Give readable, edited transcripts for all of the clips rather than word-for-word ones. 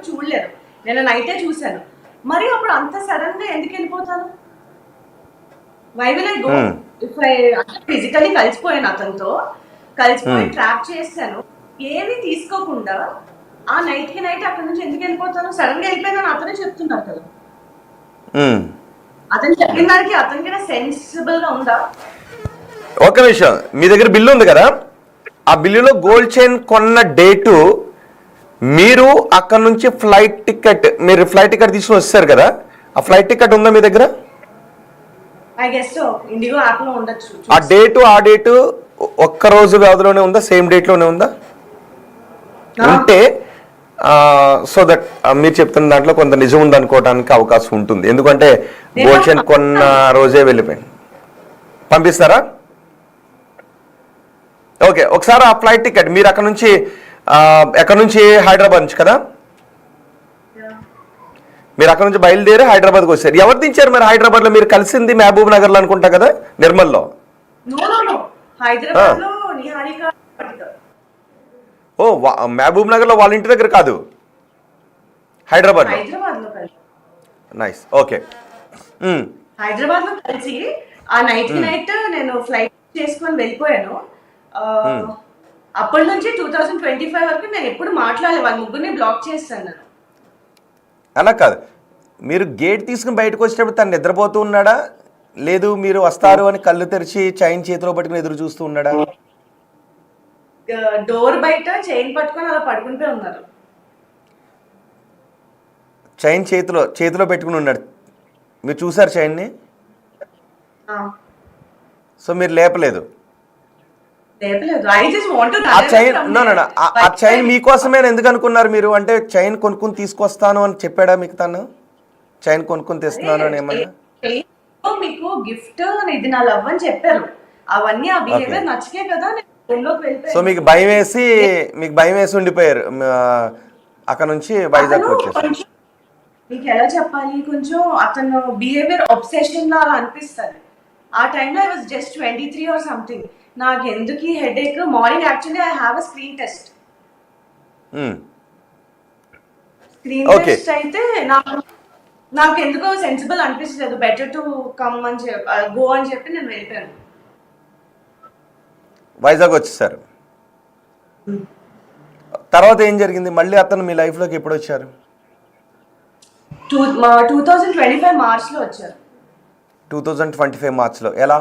చూడలేరు. నేను నైటే చూశాను. మరి అప్పుడు అంత సడన్ గా ఎందుకు వెళ్ళిపోతాను? Why will I go? If I physically కలిసిపోయాను అతనితో, కలిసిపోయి ట్రాప్ చేశాను, ఏమీ తీసుకోకుండా ఆ నైట్ కి నైట్ అక్కడ నుంచి ఎందుకు వెళ్ళిపోతాను? సడన్ గా వెళ్ళిపోయాను అతనే చెప్తున్నారు కదా. అతను చెప్పిన దానికి అతనికి సెన్సిబుల్ గా ఉందా? ఒక నిమిషం, మీ దగ్గర బిల్లు ఉంది కదా, ఆ బిల్లులో గోల్డ్ చైన్ కొన్న డేటు, మీరు అక్కడ నుంచి ఫ్లైట్ టికెట్, మీరు ఫ్లైట్ టికెట్ తీసుకుని వచ్చారు కదా, ఆ ఫ్లైట్ టికెట్ ఉందా మీ దగ్గర? I guess so, IndiGo app లో ఉండొచ్చు. ఆ డేటు ఒక్క రోజు వ్యవధిలోనే ఉందా, సేమ్ డేట్ లోనే ఉందా? ఉంటే సో దట్ మీరు చెప్తున్న దాంట్లో కొంత నిజం ఉందనుకోవడానికి అవకాశం ఉంటుంది. ఎందుకంటే గోల్డ్ చైన్ కొన్న రోజే వెళ్ళిపోయింది. పంపిస్తారా? ఓకే, ఒకసారి ఆ ఫ్లైట్ టికెట్ మీరు అక్కడ నుంచి హైదరాబాద్ నుంచి కదా, మీరు అక్కడ నుంచి బయలుదేరి హైదరాబాద్కి వచ్చారు. ఎవరు దించారు మరి హైదరాబాద్ లో? మీరు కలిసింది మహబూబ్ నగర్ లో అనుకుంటా కదా, నిర్మల్లో? ఓ, మహబూబ్ నగర్ లో వాళ్ళ ఇంటి దగ్గర కాదు, హైదరాబాద్ లో. Nice, okay. హైదరాబాద్ లో కలిసి ఆ నైట్ కి నైట్ నేను ఫ్లైట్ చేసుకొని వెళ్ళిపోయాను. అప్పటి నుంచి 2025 వరకు నేను ఎప్పుడు మాట్లాడలేదు. వాళ్ళ ముగ్గురిని బ్లాక్ చేస్తాను. అలా కాదు, మీరు గేట్ తీసుకుని బయటకు వచ్చేటప్పుడు తను నిద్రపోతూ ఉన్నాడా, లేదు మీరు వస్తారు అని కళ్ళు తెరిచి చైన్ చేతిలో పట్టుకుని ఎదురు చూస్తూ ఉన్నాడా? డోర్ బయట చైన్ పట్టుకొని అలా పడుకుంటూ ఉన్నారు. చైన్ చేతిలో పెట్టుకుని ఉన్నాడు, మీరు చూసారు చైన్ని? సో మీరు లేపలేదు? ఆ చైన్ మీకోసమే ఎందుకు అనుకున్నారు మీరు? అంటే చైన్ కొనుక్కుని తీసుకొస్తాను అని చెప్పాడా మీకు తను? చైన్ కొనుక్కుని తెస్తున్నాను అని ఏమన్నా? మీకు గిఫ్ట్ ఇది నా లవ్ అని చెప్పారు. అవన్నీ ఆ బిహేవియర్ నచ్చకే కదా. సో మీకు భయం వేసి ఉండిపోయారు, అక్కడ నుంచి వైజాగ్ వచ్చేసారు. మీకు ఎలా చెప్పాలి, కొంచెం అతను బిహేవియర్ అబ్సెషన్ లా అలా అనిపిస్తుంది. ఆ టైంలో I was just 23 or something. నాకు ఎందుకు ఈ headache? Morning actually I have a screen test. Screen test అయితే నాకు ఎందుకో సెన్సిబుల్ అనిపించలేదు. బెటర్ టు కమ్ అని గో అని చెప్పి నేను వెళ్ళిపోయాను. వైజాగ్ వచ్చేసారు. తర్వాత ఏం జరిగింది? మళ్ళీ అతను మీ లైఫ్ లోకి ఎప్పుడు వచ్చారు? 2025 మార్చ్ లో వచ్చారు. 2025 మార్చ్ లో ఎలా?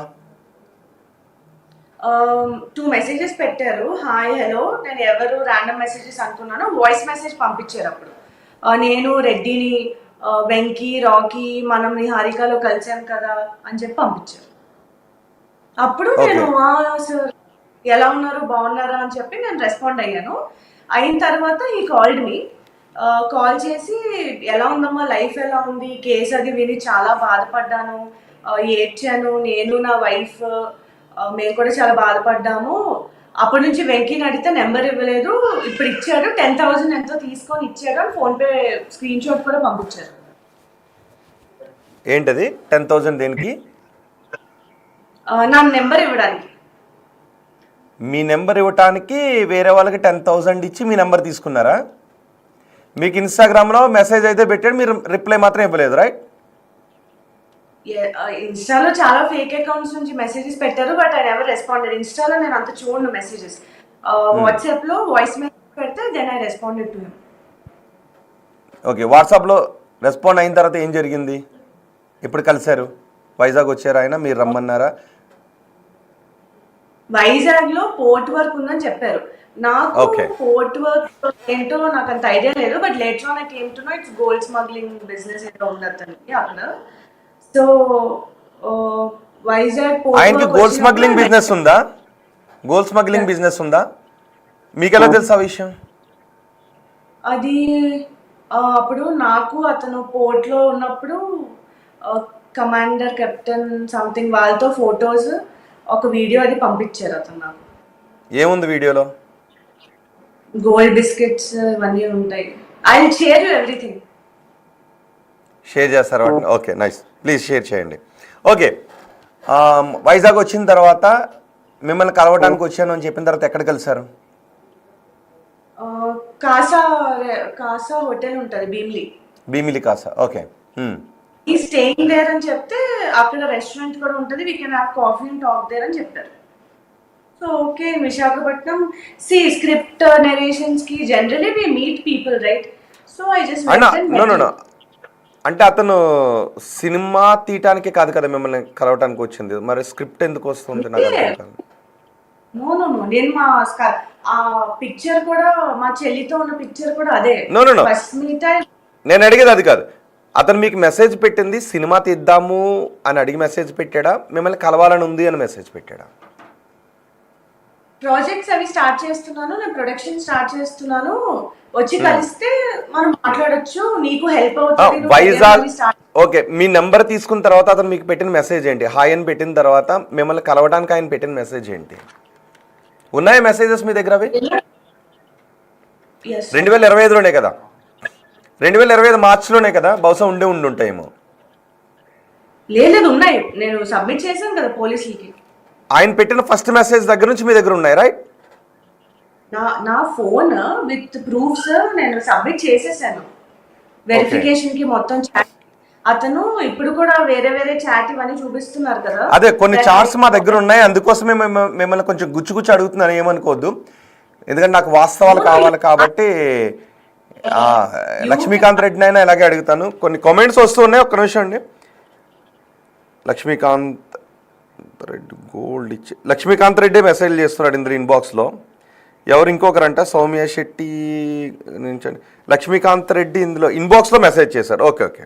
2 మెసేజెస్ పెట్టారు, హాయ్ హలో. నేను ఎవరు ర్యాండమ్ మెసేజెస్ అనుకున్నాను. వాయిస్ మెసేజ్ పంపించారు. అప్పుడు నేను రెడ్డిని, వెంకీ, రాకీ, మనం నిహారికలో కలిసాం కదా అని చెప్పి పంపించారు. అప్పుడు నేను సార్ ఎలా ఉన్నారు, బాగున్నారా అని చెప్పి నేను రెస్పాండ్ అయ్యాను. అయిన తర్వాత ఈ కాల్డ్ మీ, కాల్ చేసి ఎలా ఉందమ్మా, లైఫ్ ఎలా ఉంది, కేసు అది విని చాలా బాధపడ్డాను, ఏడ్చాను, నేను నా వైఫ్ మేము కూడా చాలా బాధపడ్డాము. అప్పటి నుంచి వెంకీని అడిగితే నెంబర్ ఇవ్వలేదు, ఇప్పుడు ఇచ్చాడు, 10,000 ఎంతో తీసుకొని ఇచ్చాడు అని ఫోన్పే స్క్రీన్ షాట్ కూడా పంపించారు. ఏంటది 10,000 దేనికి? నా నెంబర్ ఇవ్వడానికి. మీ నెంబర్ ఇవ్వటానికి వేరే వాళ్ళకి 10,000 ఇచ్చి మీ నెంబర్ తీసుకున్నారా? మీకు ఇన్స్టాగ్రామ్లో మెసేజ్ అయితే పెట్టాడు, మీరు రిప్లై మాత్రం ఇవ్వలేదు, రైట్? ఇన్స్టాలో చాలా ఫేక్ అకౌంట్స్ నుంచి మెసేజెస్ పెట్టారు, బట్ ఐ నెవర్ రెస్పాండెడ్. ఇన్స్టాలో నేను అంత చూడను మెసేజెస్. వాట్సాప్లో వాయిస్ మెసేజ్ పెడితే then I responded to him. Okay, వాట్సాప్లో రెస్పాండ్ అయిన తర్వాత ఏం జరిగింది? ఎప్పుడు కలిశారు? వైజాగ్ వచ్చారు ఆయన, మీరు రమ్మన్నారా? వైజాగ్ లో పోర్ట్ వర్క్ ఉందని చెప్పారు. నాకు పోర్ట్ వర్క్ ఏంటో నాకు అంత ఐడియా లేదు, but later on I came to know it's gold smuggling business ఏదో ఉంది అతనికి అక్కడ. సో వైజాగ్ ఆయనకి గోల్డ్ స్మగ్లింగ్ బిజినెస్ ఉందా? గోల్డ్ స్మగ్లింగ్ బిజినెస్ ఉందా? మీకు ఎలా తెలుసు ఆ విషయం? అది అప్పుడు నాకు అతను పోర్ట్ లో ఉన్నప్పుడు కమాండర్, కెప్టెన్ సంథింగ్ వాళ్ళతో ఫొటోస్, ఒక వీడియో అది పంపించారు అతను నాకు. ఏముంది వీడియోలో? గోల్డ్ బిస్కెట్స్ ఇవన్నీ ఉంటాయి. I will share you everything. Share చేస్తారు వాటిని? ఓకే, నైస్, ప్లీజ్ షేర్ చేయండి. ఓకే, వైజాగ్ వచ్చిన తర్వాత మిమ్మల్ని కలవడానికి వచ్చాను అని చెప్పిన తర్వాత ఎక్కడ కలిసారు? కాసా కాసా హోటల్ ఉంటుంది భీమ్లీ. Bheemili Casa, okay. ఈ స్టేయింగ్ దేర్ అని చెప్తే అక్కడ రెస్టారెంట్ కూడా ఉంటుంది, we can have coffee and talk there అని చెప్పారు. సో ఓకే, విశాఖపట్నం సి స్క్రిప్ట్ నెరేషన్స్ కి generally we meet people right. So I just know అంటే అతను సినిమా తీయటానికి కాదు కదా మిమ్మల్ని కలవటానికి వచ్చింది, మరి స్క్రిప్ట్ ఎందుకు వస్తుంది నాకు అర్థం కాదు. నో నో నో నేను మా ఆ పిక్చర్ కూడా మా చెల్లితో ఉన్న పిక్చర్ కూడా అదే. నో ఫస్ట్ మీట్ నేను అడిగేది అది కాదు. అతను మీకు మెసేజ్ పెట్టింది సినిమా తీద్దాము అని అడిగి మెసేజ్ పెట్టాడా, మిమ్మల్ని కలవాలని ఉంది అని మెసేజ్ పెట్టాడా? ప్రాజెక్ట్స్ అవి స్టార్ట్ చేస్తున్నాను, నేను ప్రొడక్షన్ స్టార్ట్ చేస్తున్నాను, వచ్చి కలిస్తే మనం మాట్లాడొచ్చు, నీకు హెల్ప్ అవుతుంది. వైజాగ్ ఓకే. మీ నెంబర్ తీసుకున్న తర్వాత అతను మీకు పెట్టిన మెసేజ్ ఏంటి? హాయ్ అని పెట్టిన తర్వాత మిమ్మల్ని కలవడానికి ఆయన పెట్టిన మెసేజ్ ఏంటి? ఉన్నాయా మెసేజెస్ మీ దగ్గర? అవి 2025లోనే కదా, 2025 మార్చిలోనే కదా, బహుశా ఉండుంటాయేమో. లేదు ఉన్నాయి, నేను సబ్మిట్ చేశాను కదా పోలీసులకి. ఆయన పెట్టిన ఫస్ట్ మెసేజ్ దగ్గర నుంచి మీ దగ్గర ఉన్నాయి రైట్? నా ఫోన్ విత్ ప్రూఫ్స్ నేను సబ్మిట్ చేసేసాను వెరిఫికేషన్ కి మొత్తం చాట్. అతను ఇప్పుడు కూడా వేరే వేరే చాట్ ఇవన్నీ చూపిస్తున్నారు కదా. అదే కొన్ని చార్ట్స్ మా దగ్గర ఉన్నాయి, అందుకోసమే మిమ్మల్ని కొంచెం గుచ్చి అడుగుతున్నాను, ఏమనుకోవద్దు. ఎందుకంటే నాకు వాస్తవాలు కావాలి కాబట్టి లక్ష్మీకాంత్ రెడ్డిని అయినా ఇలాగే అడుగుతాను. కొన్ని కామెంట్స్ వస్తూ ఉన్నాయి, ఒక్క నిమిషం అండి. లక్ష్మీకాంత్ రెడ్డి గోల్డ్ ఇచ్చి లక్ష్మీకాంత్ రెడ్డి మెసేజ్ చేస్తున్నాడు ఇందులో ఇన్బాక్స్లో. ఎవరు ఇంకొకరంట సౌమ్య శెట్టి నుంచి లక్ష్మీకాంత్ రెడ్డి ఇందులో ఇన్బాక్స్లో మెసేజ్ చేశారు. ఓకే ఓకే,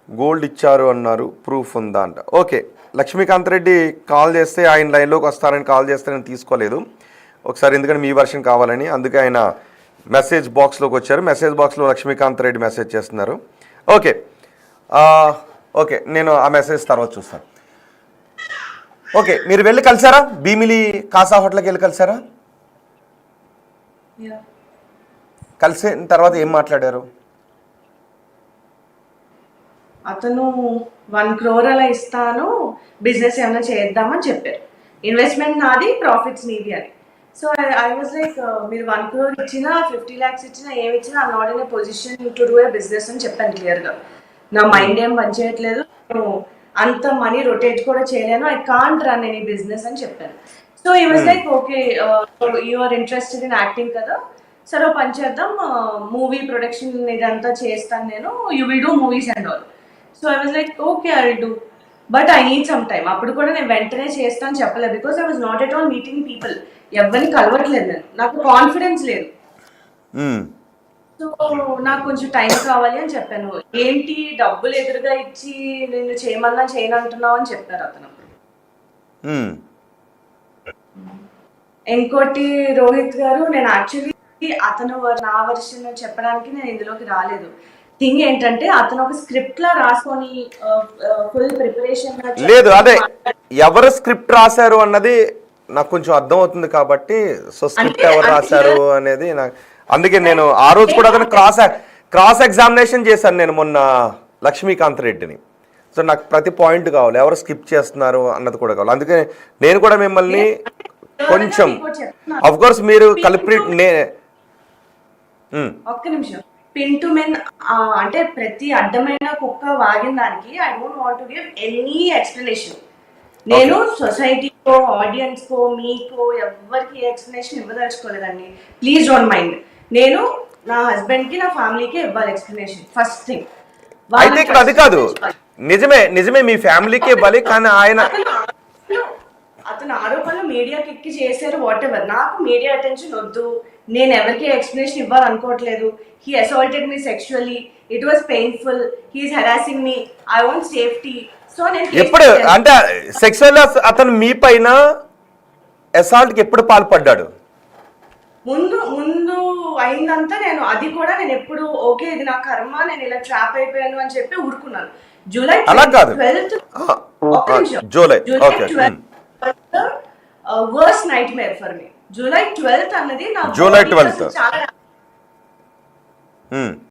గోల్డ్ ఇచ్చారు అన్నారు, ప్రూఫ్ ఉందా అంట. ఓకే, లక్ష్మీకాంత్ రెడ్డి కాల్ చేస్తే ఆయన లైన్లోకి వస్తారని కాల్ చేస్తే నేను తీసుకోలేదు ఒకసారి, ఎందుకంటే మీ వర్షన్ కావాలని, అందుకే ఆయన మెసేజ్ బాక్స్లోకి వచ్చారు. మెసేజ్ బాక్స్లో లక్ష్మీకాంత్ రెడ్డి మెసేజ్ చేస్తున్నారు. ఓకే ఓకే, నేను ఆ మెసేజ్ తర్వాత చూస్తాను. ఓకే, మీరు వెళ్ళి కలిసారా? భీమిలి కాసా హోటల్కి వెళ్ళి కలిసారా? కలిసిన తర్వాత ఏం మాట్లాడారు? అతను 1 crore అలా ఇస్తాను, బిజినెస్ ఏమైనా చేద్దామని చెప్పారు. ఇన్వెస్ట్మెంట్ నాది, ప్రాఫిట్స్ నీది అని. సో ఐ వాజ్ లైక్, మీరు 1 crore ఇచ్చినా 50 lakhs ఇచ్చినా ఏమి ఇచ్చినా I'm not in a position to do a business అని చెప్పాను క్లియర్గా. నా మైండ్ ఏం పనిచేయట్లేదు, నేను అంత మనీ రొటేట్ కూడా చేయలేను, I can't run any business అని చెప్పాను. So he was like okay, you are interested in acting కదా, సరే పని చేద్దాం, మూవీ ప్రొడక్షన్ ఇదంతా చేస్తాను నేను, you will do movies and all. So I was like okay I will do, but I need some time. అప్పుడు కూడా నేను వెంటనే చేస్తాను చెప్పలేదు, because I was not at all meeting people, ఎవరిని కలవట్లేదు నేను, నాకు కాన్ఫిడెన్స్ లేదు. సో నాకు కొంచెం టైం కావాలి అని చెప్పాను. ఏంటి డబ్బులు ఎదురుగా ఇచ్చి నేను చేయమన్నా చేయనంటున్నావు అని చెప్పారు అతను. ఇంకోటి రోహిత్ గారు, నేను యాక్చువల్లీ అతను నా వర్షన్ చెప్పడానికి నేను ఇందులోకి రాలేదు. థింగ్ ఏంటంటే అతను ఒక స్క్రిప్ట్ లా రాసుకొని ఫుల్ ప్రిపరేషన్ లేదు, అదే ఎవరు స్క్రిప్ట్ రాశారు అన్నది నాకు కొంచెం అర్థం అవుతుంది కాబట్టి, సో స్క్రిప్ట్ ఎవరు రాశారు అనేది నాకు, అందుకే నేను ఆ రోజు కూడా అతను క్రాస్ ఎగ్జామినేషన్ చేశాను నేను మొన్న లక్ష్మీకాంత్ రెడ్డిని. సో నాకు ప్రతి పాయింట్ కావాలి, ఎవరు స్కిప్ చేస్తున్నారు అన్నది కూడా కావాలి. అందుకే నేను కూడా మిమ్మల్ని కొంచెం, అఫ్ కోర్స్ మీరు కల్ప్రిట్ ఒక్క నిమిషం, పిన్ టు మెన్ అంటే ప్రతి అడ్డమైన కుక్క వాగిన దానికి I don't want to give any explanation. నేను సొసైటీకో ఆడియన్స్ కో మీకో ఎవరికి ఎక్స్ప్లెనేషన్ ఇవ్వదలుచుకోలేదండి, ప్లీజ్ డోంట్ మైండ్. నేను నా హస్బెండ్ కి నా ఫ్యామిలీకి ఇవ్వాలి ఎక్స్ప్లెనేషన్ ఫస్ట్ థింగ్. అయితే ఇక్కడ అది కాదు, నిజమే మీ ఫ్యామిలీకి ఇవ్వాలి, కానీ ఆయన అతను ఆరోపణలు మీడియాకి ఎక్కి చేశారు, వాట్ ఎవర్. నాకు మీడియా అటెన్షన్ వద్దు, నేను ఎవరికి ఎక్స్ప్లెనేషన్ ఇవ్వాలనుకోవట్లేదు. He assaulted me sexually, it was painful, he's harassing me, I want safety. So నేను ఎప్పుడు అంటే సెక్షువల్ అతను మీ పైన అసాల్ట్ కి ఎప్పుడు పాల్పడ్డాడు? ముందు అయిందంతా నేను అది కూడా నేను ఎప్పుడు ఓకే ఇది నా కర్మ, నేను ఇలా ట్రాప్ అయిపోయాను అని చెప్పి ఊరుకున్నాను. July 12th worst nightmare for me. July 12th అన్నది నా జూలై 12th